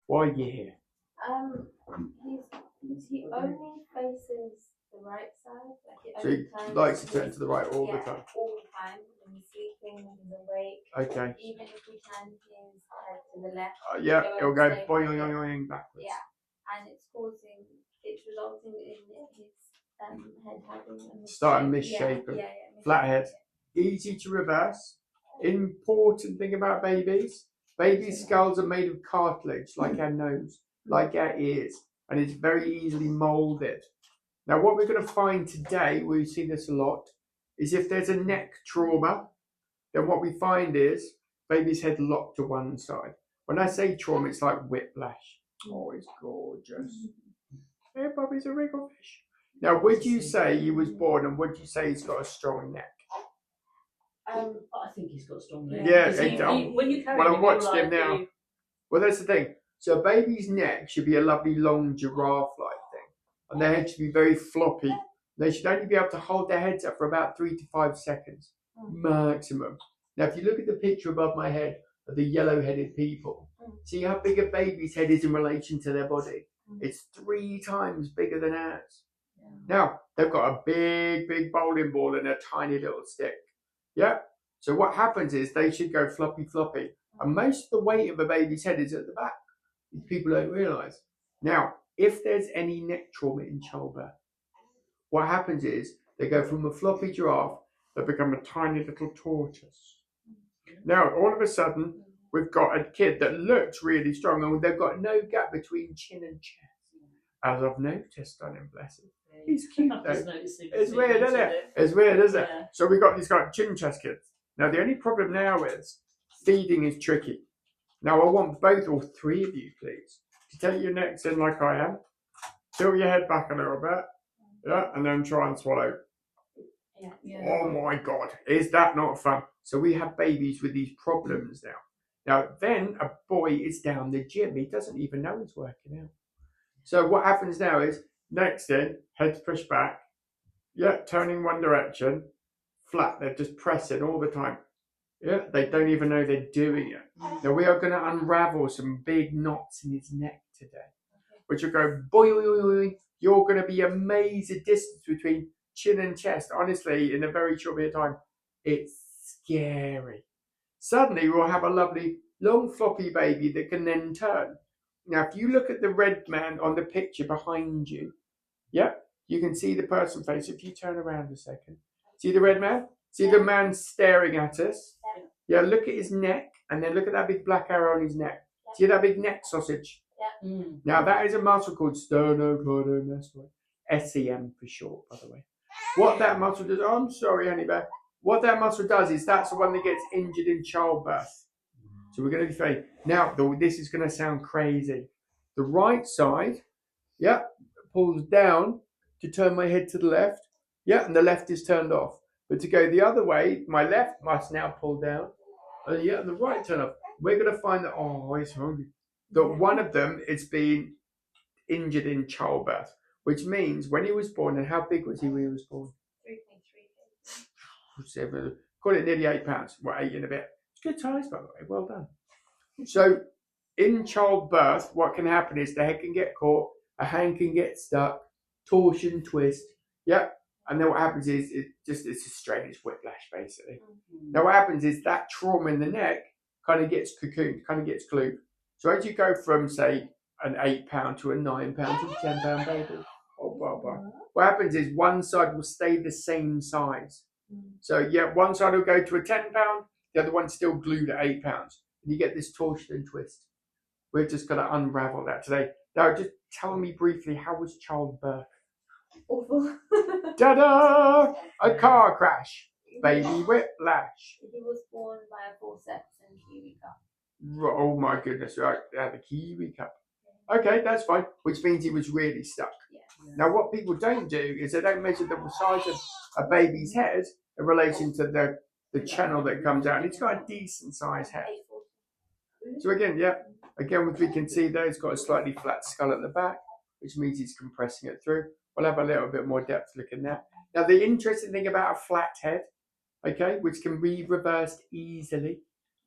Why are you here? He only faces the right side. Like So he likes to turn to the right all the time. All the time. When he's sleeping, when he's awake. Okay. Even if we turn his head to the left. Yeah, it'll go boing backwards. Yeah, and it's resulting in his head having starting misshapen, flat head. Easy to reverse. Important thing about babies. Babies' skulls are made of cartilage, like our nose, like our ears, and it's very easily molded. Now, what we're going to find today, we see this a lot, is if there's a neck trauma, then what we find is baby's head locked to one side. When I say trauma, it's like whiplash. Oh, it's gorgeous. Yeah, Bobby's a wrigglefish. Now, would you say he was born, and would you say he's got a strong neck? I think he's got a strong neck. Yeah, when you carry well, him, I've watched him now. Well, that's the thing. So a baby's neck should be a lovely long giraffe-like thing, and their head should be very floppy. They should only be able to hold their heads up for about 3 to 5 seconds, maximum. Now, if you look at the picture above my head of the yellow-headed people, see how big a baby's head is in relation to their body? It's 3 times bigger than ours. Now, they've got a big bowling ball and a tiny little stick. Yeah? So what happens is they should go floppy. And most of the weight of a baby's head is at the back. People don't realise. Now, if there's any neck trauma in childbirth, what happens is they go from a floppy giraffe, they become a tiny little tortoise. Now, all of a sudden, we've got a kid that looks really strong and they've got no gap between chin and chest. As I've noticed on him, bless him. He's cute though. It's weird, isn't it? It's weird, isn't it? So we've got these kind of chin chest kids. Now, the only problem now is feeding is tricky. Now, I want both or 3 of you, please, to take your necks in like I am. Tilt your head back a little bit. Yeah, and then try and swallow. Yeah. Oh my God, is that not fun? So we have babies with these problems now. Now, then a boy is down the gym. He doesn't even know he's working out. So what happens now is, next in, head's pushed back. Yeah, turning one direction. Flat, they're just pressing all the time. Yeah, they don't even know they're doing it. Now, we are going to unravel some big knots in his neck today, which will go boing. You're going to be amazed the distance between chin and chest. Honestly, in a very short period of time, it's scary. Suddenly, we'll have a lovely, long, floppy baby that can then turn. Now, if you look at the red man on the picture behind you, you can see the person face. If you turn around a second, see the red man? See the man staring at us? Yeah, look at his neck, and then look at that big black arrow on his neck. See that big neck sausage? Now, that is a muscle called sternocleidomastoid. SEM for short, by the way. What that muscle does, I'm sorry, honey bear. What that muscle does is that's the one that gets injured in childbirth. So we're going to be fine. Now, this is going to sound crazy. The right side, pulls down to turn my head to the left. And the left is turned off. But to go the other way, my left must now pull down. And the right turn off. We're going to find that, he's hungry. That one of them is being injured in childbirth, which means when he was born, and how big was he when he was born? 3.3 kg. Call it nearly 8 pounds. Well, 8 and a bit. It's good size, by the way. Well done. So in childbirth, what can happen is the head can get caught, a hand can get stuck, torsion, twist. And then what happens is it's a strain, it's whiplash basically. Now what happens is that trauma in the neck kind of gets cocooned, kind of gets glued. So as you go from say an 8 pound to a 9 pound to a 10 pound baby, what happens is one side will stay the same size. So one side will go to a 10 pound, the other one's still glued at 8 pounds. And you get this torsion and twist. We're just going to unravel that today. Now just tell me briefly, how was childbirth? Awful. Ta-da! A car crash. Baby whiplash. He was born by a forceps and kiwi cup. Oh my goodness, right. They had a kiwi cup. Okay, that's fine. Which means he was really stuck. Now what people don't do is they don't measure the size of a baby's head in relation to the channel that comes out. It's got a decent sized head. So again, as we can see there, it's got a slightly flat skull at the back, which means he's compressing it through. We'll have a little bit more depth look in that. Now, the interesting thing about a flat head, which can be reversed easily,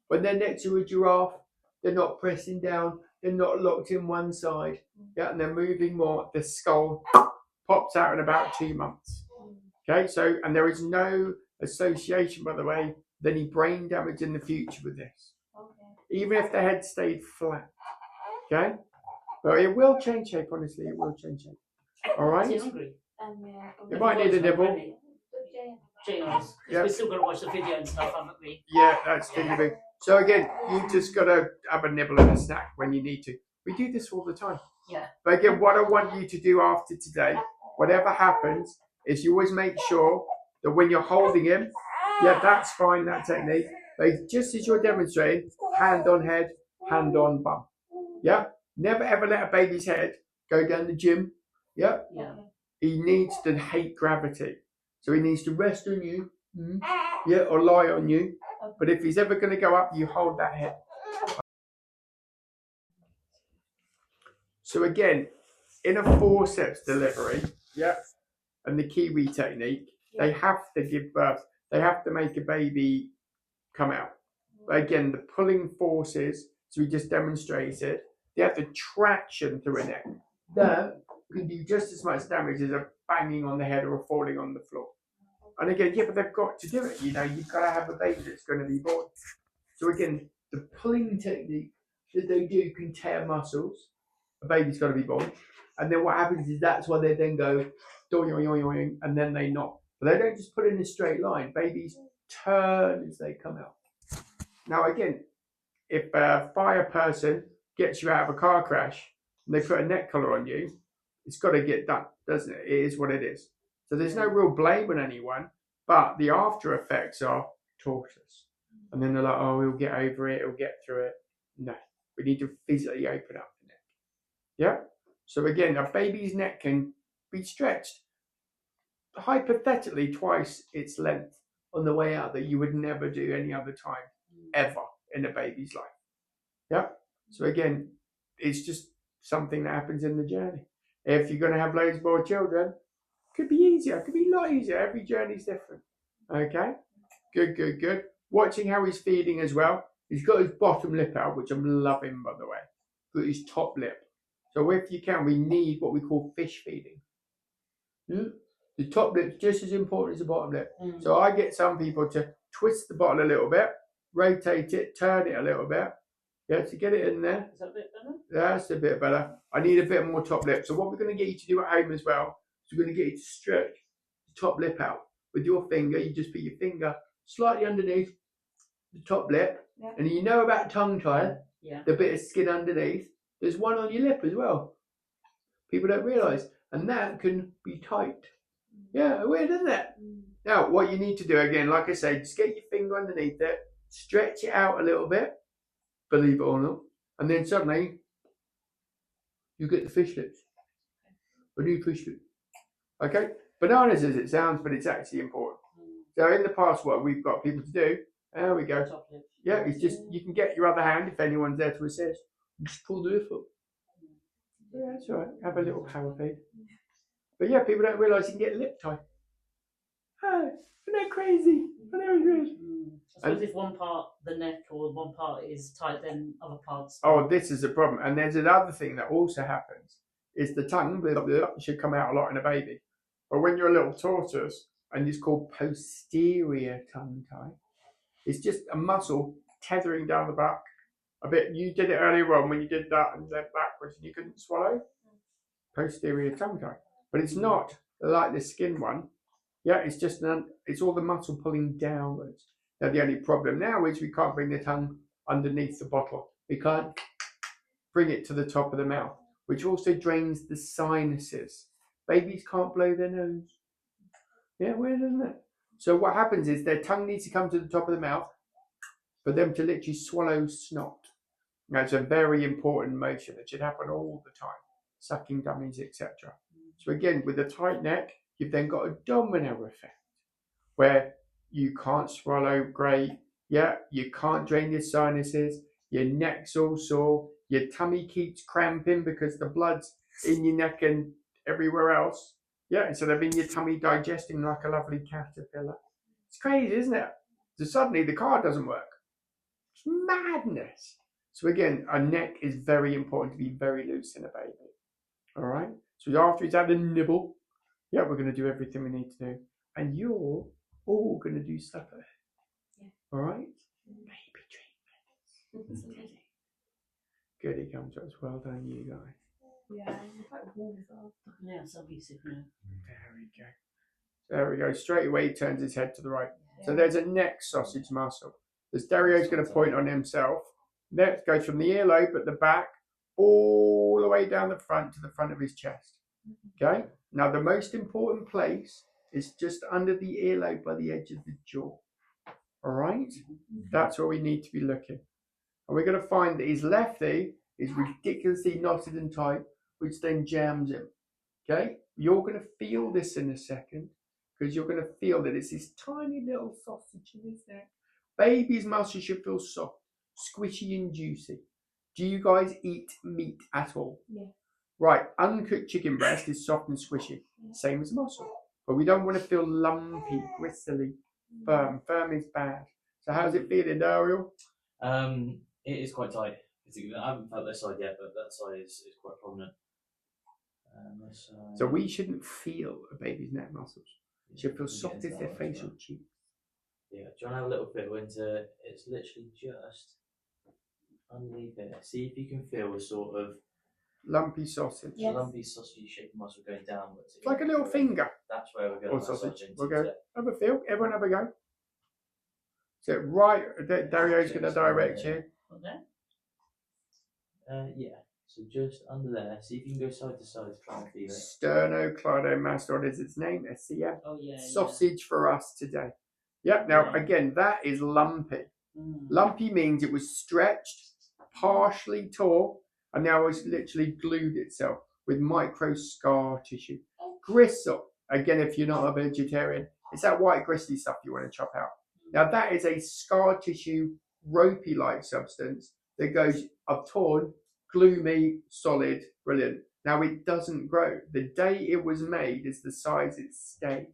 when they're next to a giraffe, they're not pressing down, they're not locked in one side, yeah, and they're moving more. The skull pops out in about 2 months. Okay, so, and there is no association, by the way, with any brain damage in the future with this. Okay. Even if the head stayed flat. Okay? But it will change shape, honestly, it will change shape. All right? Is he hungry? Yeah. You might need a nibble. Jane is. Because we're still going to watch the video and stuff, haven't we? Yeah, that's too big. So again, you just got to have a nibble and a snack when you need to. We do this all the time. Yeah. But again, what I want you to do after today, whatever happens, is you always make sure that when you're holding him, yeah, that's fine, that technique. But just as you're demonstrating, hand on head, hand on bum. Yeah? Never ever let a baby's head go down the gym. Yeah? Yeah. He needs to hate gravity. So he needs to rest on you, yeah, or lie on you. But if he's ever going to go up, you hold that head. So again, in a forceps delivery, yeah, and the Kiwi technique, they have to give birth. They have to make a baby come out. But again, the pulling forces, so we just demonstrated, they have the traction through a neck. That can do just as much damage as a banging on the head or a falling on the floor. And again, yeah, but they've got to do it. You know, you've got to have a baby that's going to be born. So again, the pulling technique that they do can tear muscles. A baby's got to be born. And then what happens is that's why they then go, doing, and then they knock. But they don't just put in a straight line. Babies turn as they come out. Now again, if a fire person gets you out of a car crash and they put a neck collar on you, it's got to get done, doesn't it? It is what it is. So there's no real blame on anyone, but the after effects are torturous. And then they're like, oh, we'll get over it, we'll get through it. No, we need to physically open up the neck. Yeah? So again, a baby's neck can be stretched hypothetically twice its length on the way out that you would never do any other time ever in a baby's life. Yeah? So again, it's just something that happens in the journey. If you're going to have loads more children, could be easier, could be a lot easier. Every journey's different. Okay? Good. Watching how he's feeding as well. He's got his bottom lip out, which I'm loving, by the way. Got his top lip. So if you can, we need what we call fish feeding. The top lip's just as important as the bottom lip. So I get some people to twist the bottle a little bit, rotate it, turn it a little bit. Yeah, to get it in there. Is that a bit better? That's a bit better. I need a bit more top lip. So what we're going to get you to do at home as well, is we're going to get you to stretch the top lip out. With your finger, you just put your finger slightly underneath the top lip. Yeah. And you know about tongue tie, the bit of skin underneath. There's one on your lip as well. People don't realise. And that can be tight. Yeah, weird, isn't it? Now, what you need to do, again, like I say, just get your finger underneath it, stretch it out a little bit, believe it or not, and then suddenly you get the fish lips. A new fish lip. Okay? Bananas as it sounds, but it's actually important. So in the past, what we've got people to do, there we go. Yeah, it's just, you can get your other hand if anyone's there to assist. Just pull the lip up. Yeah, that's all right. Have a little power feed. But yeah, people don't realise you can get lip tie. Oh, isn't that crazy? I suppose if one part, the neck or one part is tight, then other parts. Oh, this is a problem. And there's another thing that also happens, is the tongue should come out a lot in a baby. But when you're a little tortoise, and it's called posterior tongue tie, it's just a muscle tethering down the back. A bit, you did it earlier on when you did that and then backwards and you couldn't swallow. Posterior tongue tie. But it's not like the skin one. Yeah, it's just, it's all the muscle pulling downwards. Now the only problem now is we can't bring the tongue underneath the bottle. We can't bring it to the top of the mouth, which also drains the sinuses. Babies can't blow their nose. Yeah, weird, isn't it? So what happens is their tongue needs to come to the top of the mouth for them to literally swallow snot. Now it's a very important motion. It should happen all the time. Sucking dummies, etc. So again, with a tight neck, you've then got a domino effect where you can't swallow great. Yeah, you can't drain your sinuses. Your neck's all sore. Your tummy keeps cramping because the blood's in your neck and everywhere else. Yeah, instead of in your tummy digesting like a lovely caterpillar. It's crazy, isn't it? So suddenly the car doesn't work. It's madness. So again, a neck is very important to be very loose in a baby. All right. So after he's had the nibble, yeah, we're going to do everything we need to do, and you're all going to do stuff at home. Yeah. All right. Baby treatments. Good, he comes to us. Well done, you guys. Yeah, it's quite warm as well. Yeah, so be sick now. There we go. There we go. Straight away, he turns his head to the right. Yeah. So there's a neck sausage muscle. This Dario's going to point on himself. Next goes from the earlobe at the back all the way down the front to the front of his chest. Okay? Now, the most important place is just under the earlobe by the edge of the jaw. All right? That's where we need to be looking. And we're going to find that his left knee is ridiculously knotted and tight, which then jams him. Okay? You're going to feel this in a second, because you're going to feel that it's this tiny little sausage in his neck. Baby's muscles should feel soft, squishy and juicy. Do you guys eat meat at all? Yeah. Right, uncooked chicken breast is soft and squishy, same as muscle. But we don't want to feel lumpy, gristly, firm. Firm is bad. So how's it feeling, Dario? It is quite tight. I haven't felt this side yet, but that side is quite prominent. This side... So we shouldn't feel a baby's neck muscles. It should feel soft as their facial cheeks. Yeah, do you want to have a little feel into? It's literally just underneath it. See if you can feel a sort of lumpy sausage. Yes. Lumpy sausage shaped muscle going downwards. It's like a little finger. That's where we're going. Or sausage. We'll go. Have a feel. Everyone have a go. So right, Dario's going to direct you. Okay. Yeah. So just under there. See if you can go side to side to try and feel it. Sternocleidomastoid is its name. SCM. Oh yeah. Sausage for us today. Yep. Now again, that is lumpy. Lumpy means it was stretched, partially tore, and now it's literally glued itself with micro scar tissue. Gristle, again, if you're not a vegetarian, it's that white gristly stuff you want to chop out. Now that is a scar tissue, ropey-like substance that goes up torn, gloomy, solid, brilliant. Now it doesn't grow. The day it was made is the size it stays.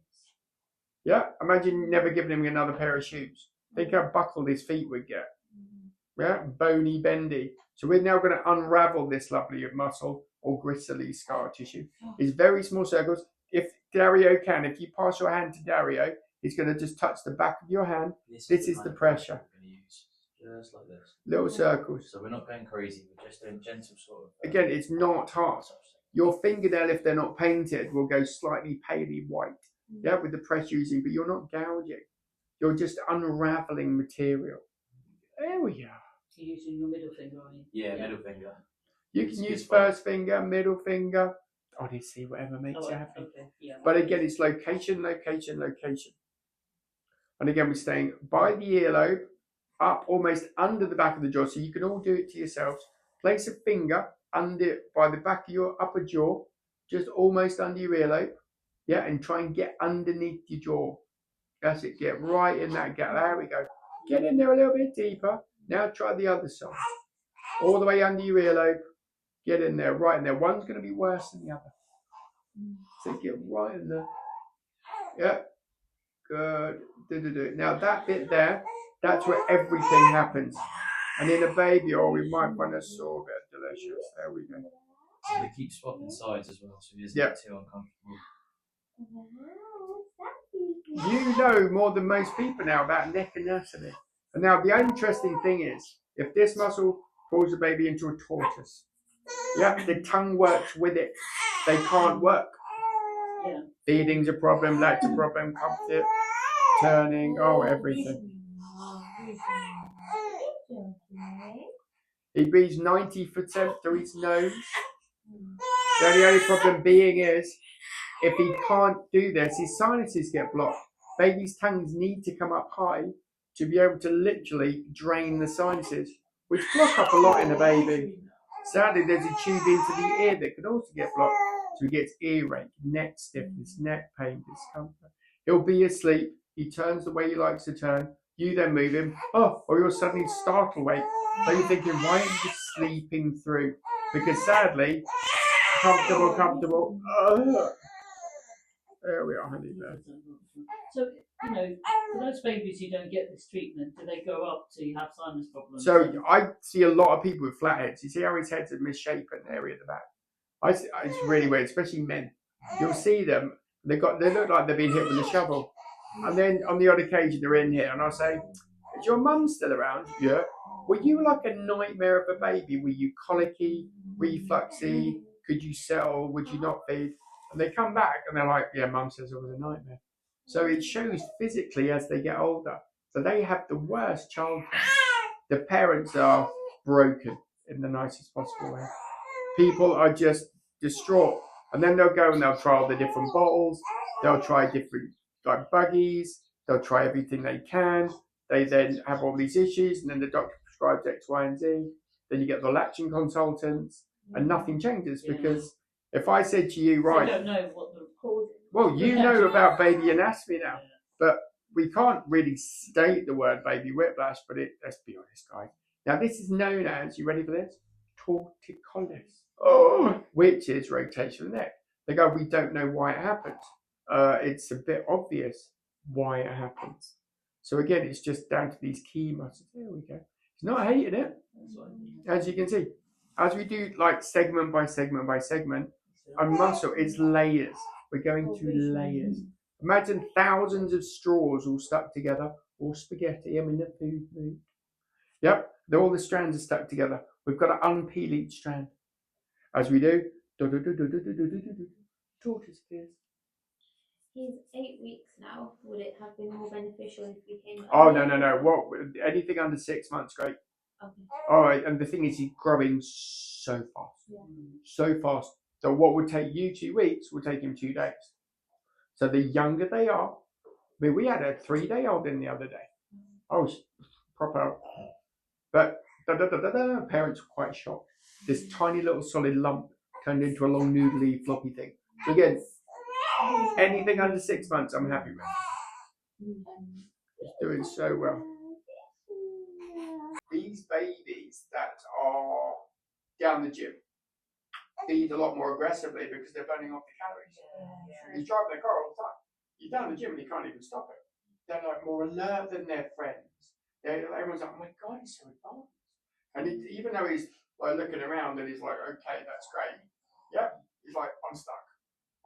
Yeah, imagine never giving him another pair of shoes. Think how buckled his feet would get. Yeah, bony, bendy. So we're now going to unravel this lovely muscle or gristly scar tissue. It's very small circles. If Dario can, if you pass your hand to Dario, he's going to just touch the back of your hand. This is the pressure. We're going to use just like this. Little circles. So we're not going crazy. We're just doing gentle sort of. Again, it's not hard. Your fingernail, if they're not painted, will go slightly paley white. Yeah, with the pressure using, but you're not gouging. You're just unraveling material. There we are. You're using your middle finger, are you? Yeah, middle finger. You can use first finger, middle finger. Honestly, whatever makes you happy. Okay. Yeah. But again, it's location, location, location. And again, we're staying by the earlobe, up almost under the back of the jaw. So you can all do it to yourselves. Place a finger under by the back of your upper jaw, just almost under your earlobe. Yeah, and try and get underneath your jaw. That's it. Get right in that gap. There we go. Get in there a little bit deeper. Now try the other side. All the way under your earlobe. Get in there, right in there. One's going to be worse than the other. So get right in there. Yeah. Good. Now that bit there, that's where everything happens. And in a baby, or we might find a sore bit delicious. There we go. So we keep swapping sides as well, so he doesn't get too uncomfortable. You know more than most people now about neck anatomy. And now the interesting thing is, if this muscle pulls the baby into a tortoise, yeah, the tongue works with it. They can't work. Yeah. Feeding's a problem, lact's a problem, comfort, turning, everything. He breathes 90% through his nose. The only problem being is, if he can't do this, his sinuses get blocked. Babies' tongues need to come up high to be able to literally drain the sinuses, which block up a lot in a baby. Sadly, there's a tube into the ear that can also get blocked. So he gets earache, neck stiffness, neck pain, discomfort. He'll be asleep. He turns the way he likes to turn. You then move him. Or you'll suddenly startle awake. So you're thinking, why are you just sleeping through? Because sadly, comfortable. There we are, honey bear. So you know, for those babies who don't get this treatment, do they grow up to have sinus problems? So I see a lot of people with flat heads. You see how his heads are misshapen area at the back. It's really weird, especially men. You'll see them. They look like they've been hit with a shovel. And then on the odd occasion they're in here, and I'll say, "Is your mum still around?" "Yeah." "Were you like a nightmare of a baby? Were you colicky, refluxy? Could you settle? Would you not feed?" And they come back and they're like, "Yeah, mum says it was a nightmare." So it shows physically as they get older. So they have the worst childhood. The parents are broken in the nicest possible way. People are just distraught. And then they'll go and they'll try all the different bottles. They'll try different like buggies. They'll try everything they can. They then have all these issues, and then the doctor prescribes X, Y, and Z. Then you get the latching consultants, and nothing changes because if I said to you, right, you don't know what the cause is. well, you know about baby anatomy now, but we can't really state the word baby whiplash, but let's be honest, guys. Now, this is known as, you ready for this? Torticolis, which is rotation of the neck. They go, we don't know why it happens. It's a bit obvious why it happens. So again, it's just down to these key muscles. There we go. He's not hating it, as you can see. As we do like segment by segment by segment, a muscle is layers. We're going through layers. Imagine thousands of straws all stuck together, or spaghetti. I mean, the food. Yep, all the strands are stuck together. We've got to unpeel each strand. As we do, tortoise appears. He's 8 weeks now. Would it have been more beneficial if we came? Oh, no. What? Anything under 6 months, great. Okay. All right, and the thing is, he's growing so fast. Yeah. So fast. So what would take you 2 weeks will take him 2 days. So the younger they are, I mean, we had a 3-day-old in the other day. Oh, proper. But parents were quite shocked. This tiny little solid lump turned into a long noodly floppy thing. So again, anything under 6 months, I'm happy with. It's doing so well. These babies that are down the gym feed a lot more aggressively because they're burning off the calories. You drive their car all the time. You're down the gym and you can't even stop it. They're like more alert than their friends. Everyone's like, "Oh my God, he's so advanced." And even though he's like looking around and he's like, "Okay, that's great." Yeah, he's like, "I'm stuck.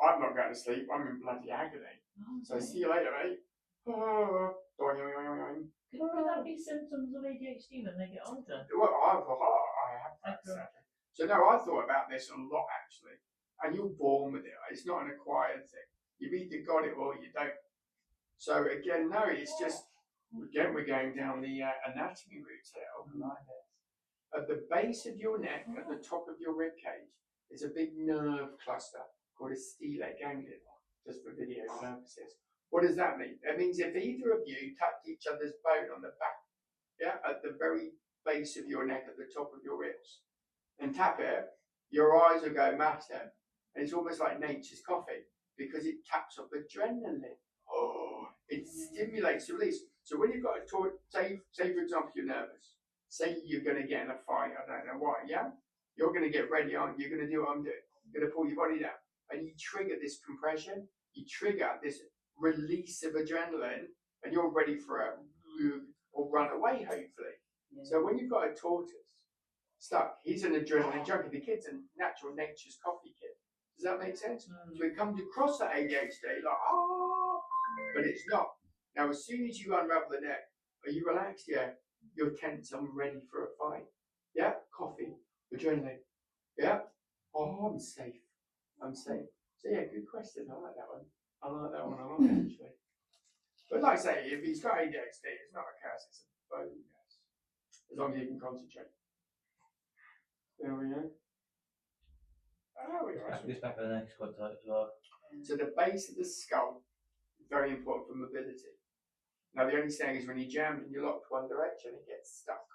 I'm not going to sleep. I'm in bloody agony. So see you later, mate." Could that be symptoms of ADHD when they get older? Well, I have that. Sadly. So no, I thought about this a lot actually. And you're born with it. It's not an acquired thing. You've either got it or you don't. So again, no, it's just again we're going down the anatomy route here. Like this. At the base of your neck, at the top of your rib cage, is a big nerve cluster called a stellate ganglion. Just for video purposes. What does that mean? It means if either of you touch each other's bone on the back, at the very base of your neck, at the top of your ribs, and tap it, your eyes will go massive. And it's almost like nature's coffee because it taps up adrenaline. It stimulates the release. So when you've got a say for example, you're nervous. Say you're going to get in a fight, I don't know why, You're going to get ready, aren't you? You're going to do what I'm doing. You're going to pull your body down. And you trigger this compression. You trigger this release of adrenaline, and you're ready for a move or run away, hopefully. Yeah. So when you've got a tortoise stuck, he's an adrenaline junkie. The kid's a natural nature's coffee kid. Does that make sense? So it comes across that ADHD like, but it's not. Now, as soon as you unravel the neck, are you relaxed? Yeah. You're tense. I'm ready for a fight. Yeah. Coffee, adrenaline. Yeah. Oh, I'm safe. So yeah, good question. I like that one. I like that one a lot, actually. But like I say, if he's got ADHD, it's not a curse, it's a bonus. As long as you can concentrate. There we go. This back of the neck is quite tight as well. So the base of the skull is very important for mobility. Now the only saying is when you jam and you lock one direction, it gets stuck.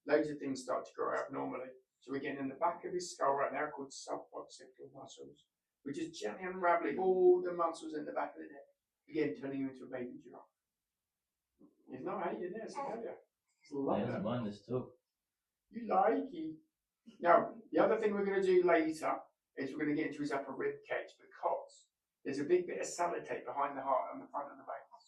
Loads of things start to grow out normally. So we're getting in the back of his skull right now called suboccipital muscles. We're just gently unraveling all the muscles in the back of the neck. Again, turning you into a baby giraffe. He's not hating this, I tell you. He's loving it. Mind this too. You like it. Now, the other thing we're going to do later is we're going to get into his upper rib cage because there's a big bit of sellotape behind the heart on the front of the bones.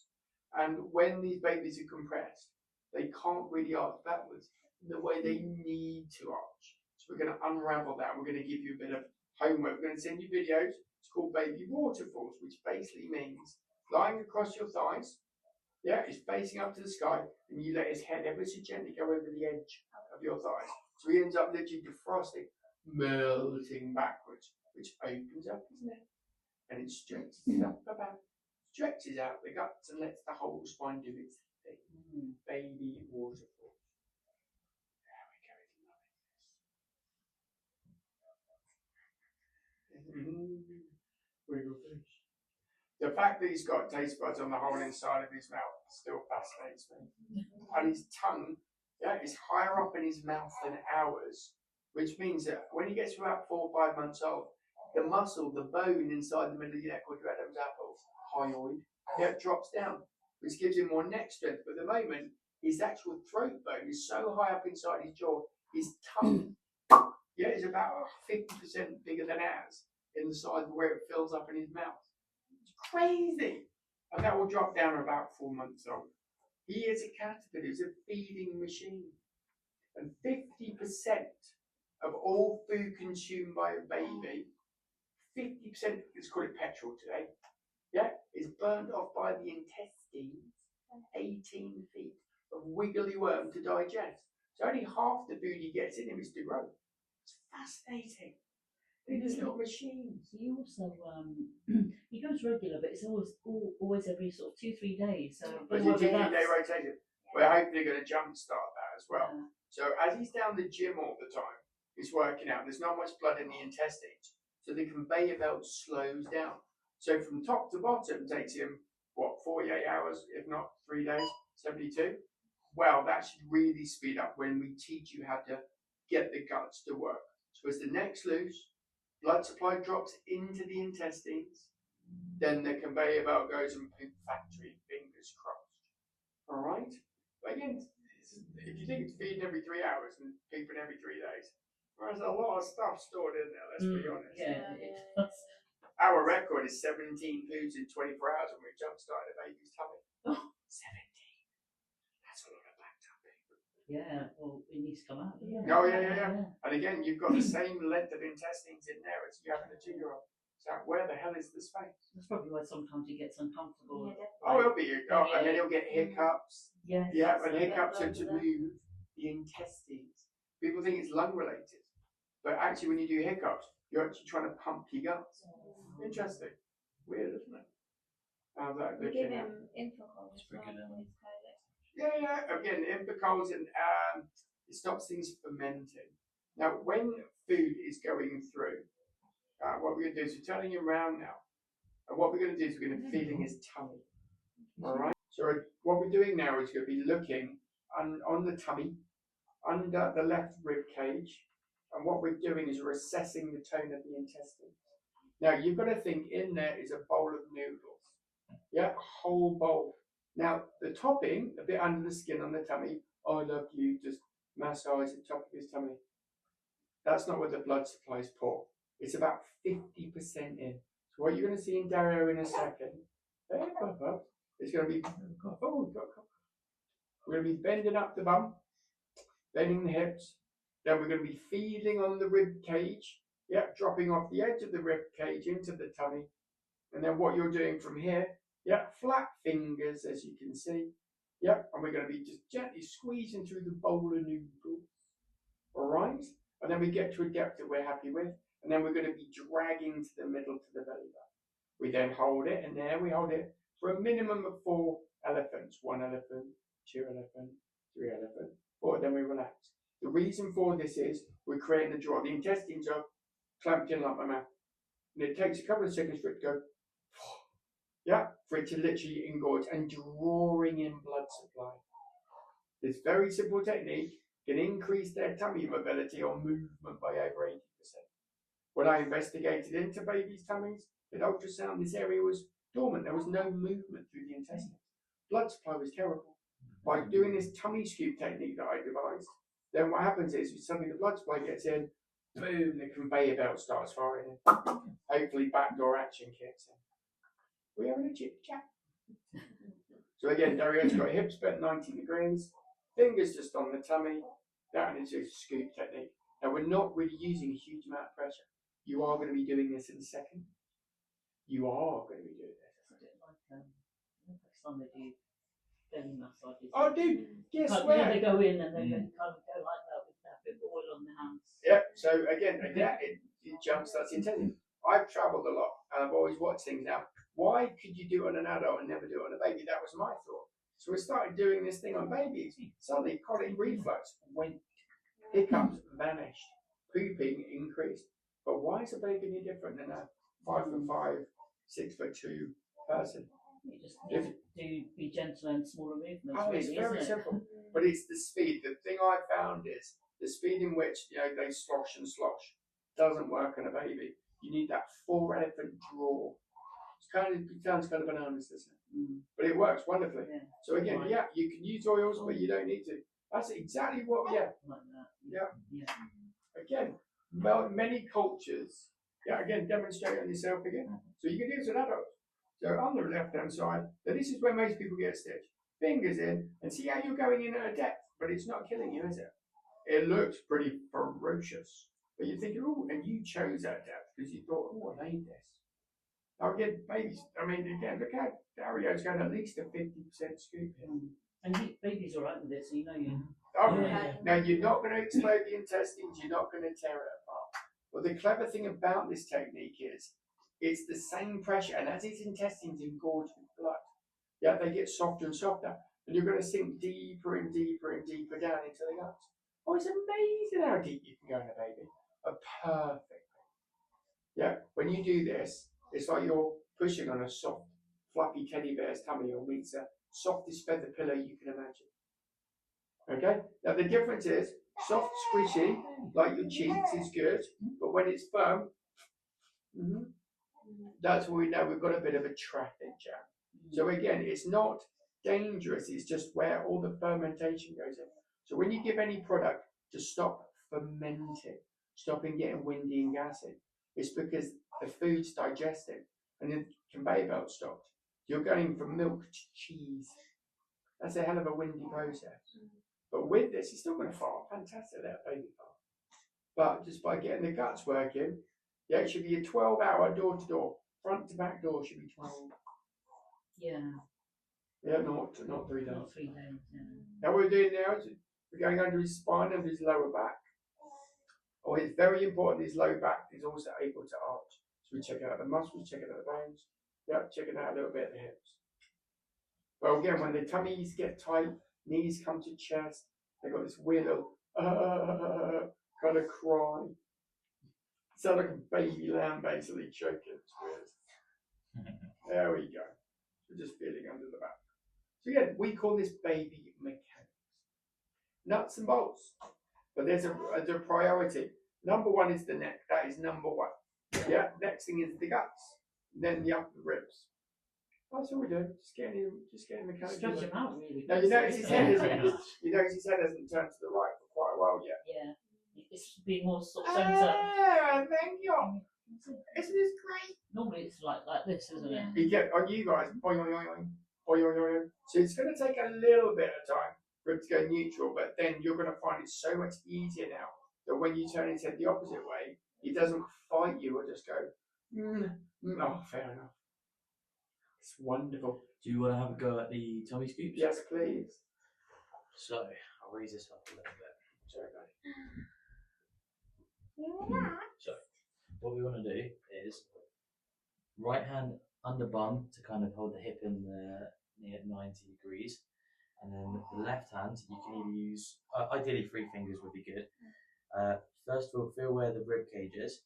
And when these babies are compressed, they can't really arch backwards in the way they need to arch. So we're going to unravel that. We're going to give you a bit of homework. We're going to send you videos. It's called baby waterfalls, which basically means lying across your thighs. Yeah, it's facing up to the sky, and you let his head ever so gently go over the edge of your thighs. So he ends up literally defrosting, melting backwards, which opens up his neck, and it stretches it up about, stretches out the guts, and lets the whole spine do its thing. Baby waterfall. There we go. Wiggle fish. The fact that he's got taste buds on the whole inside of his mouth still fascinates me. And his tongue, yeah, is higher up in his mouth than ours, which means that when he gets to about 4 or 5 months old, the muscle, the bone inside the middle of your neck, called your Adam's apple, hyoid, yeah, it drops down, which gives him more neck strength. But at the moment, his actual throat bone is so high up inside his jaw, his tongue, yeah, is about 50% bigger than ours in the size of where it fills up in his mouth. It's crazy. And that will drop down about 4 months old. He is a caterpillar, he's a feeding machine. And 50% of all food consumed by a baby, 50%, let's call it petrol today, yeah, is burned off by the intestines, 18 feet of wiggly worm to digest. So only half the food he gets in him is to grow. It's fascinating. They're just little machines. He also he goes regular, but it's always every sort of 2-3 days. So But it's a 2-3 day rotation. We're hopefully going to jumpstart that as well. Yeah. So as he's down the gym all the time, he's working out. There's not much blood in the intestines, so the conveyor belt slows down. So from top to bottom it takes him 48 hours, if not 3 days, 72. Well, that should really speed up when we teach you how to get the guts to work. So as the neck's loose, blood supply drops into the intestines, then the conveyor belt goes and poop factory, fingers crossed. All right? But again, if you think it's feeding every 3 hours and pooping every 3 days, there's a lot of stuff stored in there, let's be honest. Yeah. Our record is 17 poops in 24 hours when we jump-started a baby's tummy. 17. That's a lot of backed up poop. Yeah, well, it needs to come out. Yeah. Oh, yeah. And again, you've got the same length of intestines in there as you have in a 2-year-old. So where the hell is the space? That's probably why sometimes he gets uncomfortable. Oh, he'll be, and then he'll get hiccups. Yeah. Yeah, and hiccups are to move the intestines. People think it's lung related, but actually when you do hiccups, you're actually trying to pump your guts. Interesting. Weird, isn't it? How's that We looking? give him Infocol as well. Yeah. Again, Impicols and it stops things fermenting. Now, when food is going through, what we're going to do is we're turning him around now. And what we're going to do is we're going to feed in his tummy. All right. So what we're doing now is going to be looking on the tummy, under the left rib cage, and what we're doing is we're assessing the tone of the intestines. Now you've got to think in there is a bowl of noodles. Yeah, a whole bowl. Now the topping, a bit under the skin on the tummy. Oh, I love you. Just massage the top of his tummy. That's not where the blood supply is poor. It's about 50% in. So what you're going to see in Dario in a second, it's going to be, we're going to be bending up the bum, bending the hips. Then we're going to be feeding on the rib cage. Yeah, dropping off the edge of the rib cage into the tummy. And then what you're doing from here, yeah, flat fingers as you can see. Yeah, and we're going to be just gently squeezing through the bowl of noodles. All right? And then we get to a depth that we're happy with. And then we're going to be dragging to the middle to the belly button. We then hold it, and there we hold it for a minimum of 4 elephants. 1 elephant, 2 elephant, 3 elephant, 4. Then we relax. The reason for this is we're creating a draw. The intestines are clamped in like my mouth. And it takes a couple of seconds for it to go, yeah, for it to literally engorge and drawing in blood supply. This very simple technique can increase their tummy mobility or movement by over 80%. When I investigated into babies' tummies, with ultrasound, this area was dormant. There was no movement through the intestines. Blood supply was terrible. By doing this tummy scoop technique that I devised, then what happens is suddenly the blood supply gets in, boom, the conveyor belt starts firing in. Hopefully backdoor action kicks in. We're having a chit chat. So again, Dario's got hips bent 90 degrees, fingers just on the tummy, down into a scoop technique. Now we're not really using a huge amount of pressure. You are going to be doing this in a second. You are going to be doing this. It's a bit like some they do belly massages. Oh, dude, guess Like, where? they go in and they kind of go like that with that bit of oil on their hands. Yep. So again, it jumps. That's intended. I've travelled a lot, and I've always watched things. Now, why could you do it on an adult and never do it on a baby? That was my thought. So we started doing this thing on babies. Suddenly, colic reflux went, hiccups vanished, pooping increased. But why is a baby any different than a 5'5", 6'2" person? You just be gentle and smaller movements. Oh, it's really, very isn't it? simple. But it's the speed. The thing I found is the speed in which they slosh and slosh doesn't work on a baby. You need that 4-elephant draw. It sounds kind of bananas, doesn't it? But it works wonderfully. Yeah. So again, you can use oils, but you don't need to. That's exactly what. Like that. Yeah. Yeah. Again, many cultures. Yeah. Again, demonstrate on yourself again. So you can do this with adults. So on the left-hand side, so this is where most people get stitched. Fingers in, and see how you're going in at a depth, but it's not killing you, is it? It looks pretty ferocious. But you're thinking, oh, and you chose that depth because you thought, oh, I need this. Now again, babies, look how Dario's going at least a 50% scoop here. And baby's alright with it, so you know you. Oh, Yeah. now you're not going to explode the intestines, you're not going to tear it apart. But the clever thing about this technique is, it's the same pressure, and as his intestines engorge with blood, they get softer and softer, and you're going to sink deeper and deeper and deeper down into the guts. Oh, it's amazing how deep you can go in a baby. Perfect. Yeah, when you do this, it's like you're pushing on a soft, fluffy teddy bear's tummy, or meets the softest feather pillow you can imagine. Okay? Now the difference is, soft, squishy, like your cheeks, is good, but when it's firm, that's when we know we've got a bit of a traffic jam. So again, it's not dangerous, it's just where all the fermentation goes in. So when you give any product to stop fermenting, stopping getting windy and gassy, it's because the food's digesting and the conveyor belt stopped. You're going from milk to cheese. That's a hell of a windy process. But with this, you're still going to fart. Fantastic, that baby fart. But just by getting the guts working, it should be a 12-hour door-to-door. Front to back door should be 12. Yeah. Yeah, not 3 days. Not 3 days. Yeah. Now what we're doing now is we're going under his spine and his lower back. Oh, it's very important his lower back is also able to arch. So we check out the muscles, check out the bones. Checking out a little bit of the hips. Well, again, when the tummies get tight, knees come to chest, they've got this weird little kind of cry. Sound like a baby lamb basically choking. It's weird. There we go. We're just feeling under the back. So again, we call this baby mechanics. Nuts and bolts. But there's a priority. Number one is the neck. That is number one. Yeah. Next thing is the guts. Then the upper ribs. That's all we do. Just getting mechanics. Stretch him out, really. Now you notice his head hasn't turned to the right for quite a while yet. Yeah. It's been more sort of centre. Thank you. Isn't this great? Normally it's like this, isn't it? You get on you guys. Boing, boing, boing, boing, boing, boing. So it's going to take a little bit of time for it to go neutral, but then you're going to find it so much easier now that when you turn his head the opposite way, he doesn't fight you or just go, oh, fair enough. It's wonderful. Do you want to have a go at the tummy scoops? Yes, please. So, I'll raise this up a little bit. Sorry, buddy. So, what we want to do is right hand under bum to kind of hold the hip in the near 90 degrees, and then the left hand you can either use ideally 3 fingers would be good. First of all, feel where the rib cage is,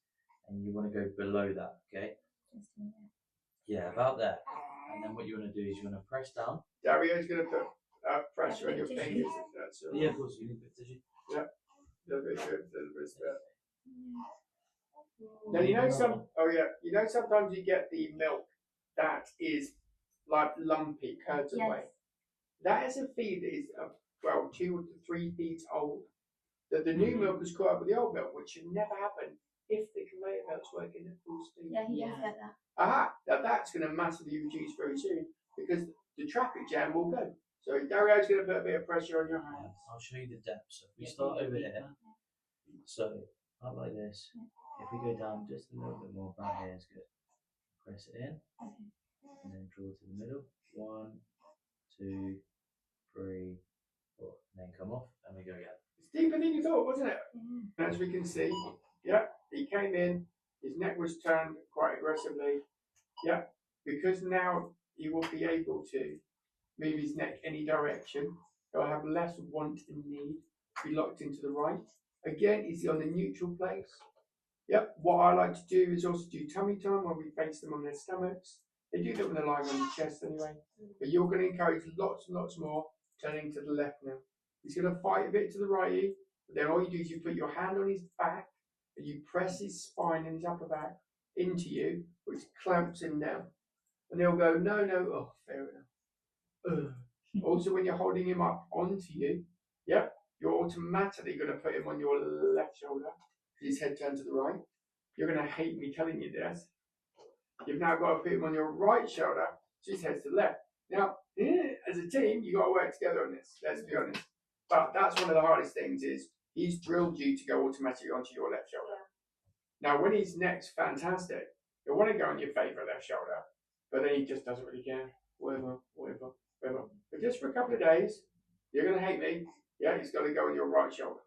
and you want to go below that. Okay. Yeah, about there. And then what you want to do is you want to press down. Dario's going to put pressure on your fingers. That's all. Yeah, of course, you need a bit of tissue. Yeah. A little bit good, a little bit spare. Now you know sometimes you get the milk that is like lumpy, curds away. That is a feed that is 2 to 3 feet old. That the new milk has caught up with the old milk, which should never happen if the conveyor belt's working at full speed. Yeah, he does get that. Aha! Now that's going to massively reduce very soon because the traffic jam will go. So Dario's going to put a bit of pressure on your hands. I'll show you the depth. So if we start over here, so up like this. If we go down just a little bit more, about here is good. Press it in, and then draw to the middle. 1, 2, 3, 4. And then come off, and we go again. It's deeper than you thought, wasn't it? As we can see, yeah, he came in, his neck was turned quite aggressively, yeah, because now he will be able to move his neck any direction. He'll have less want and need, be locked into the right. Again, is he on the neutral place? Yep, what I like to do is also do tummy time where we face them on their stomachs. They do that when they're lying on the chest anyway. But you're going to encourage lots and lots more turning to the left now. He's going to fight a bit to the righty, but then all you do is you put your hand on his back and you press his spine and his upper back into you, which clamps him down. And they'll go, no, oh, fair enough. Also, when you're holding him up onto you, yep, you're automatically going to put him on your left shoulder, his head turned to the right. You're going to hate me telling you this. You've now got to put him on your right shoulder, so his head's to the left. Now, as a team, you've got to work together on this, let's be honest. But that's one of the hardest things is he's drilled you to go automatically onto your left shoulder. Now, when his neck's fantastic, you'll want to go on your favourite left shoulder, but then he just doesn't really care. Whatever. But just for a couple of days, you're going to hate me. Yeah, he's got to go on your right shoulder.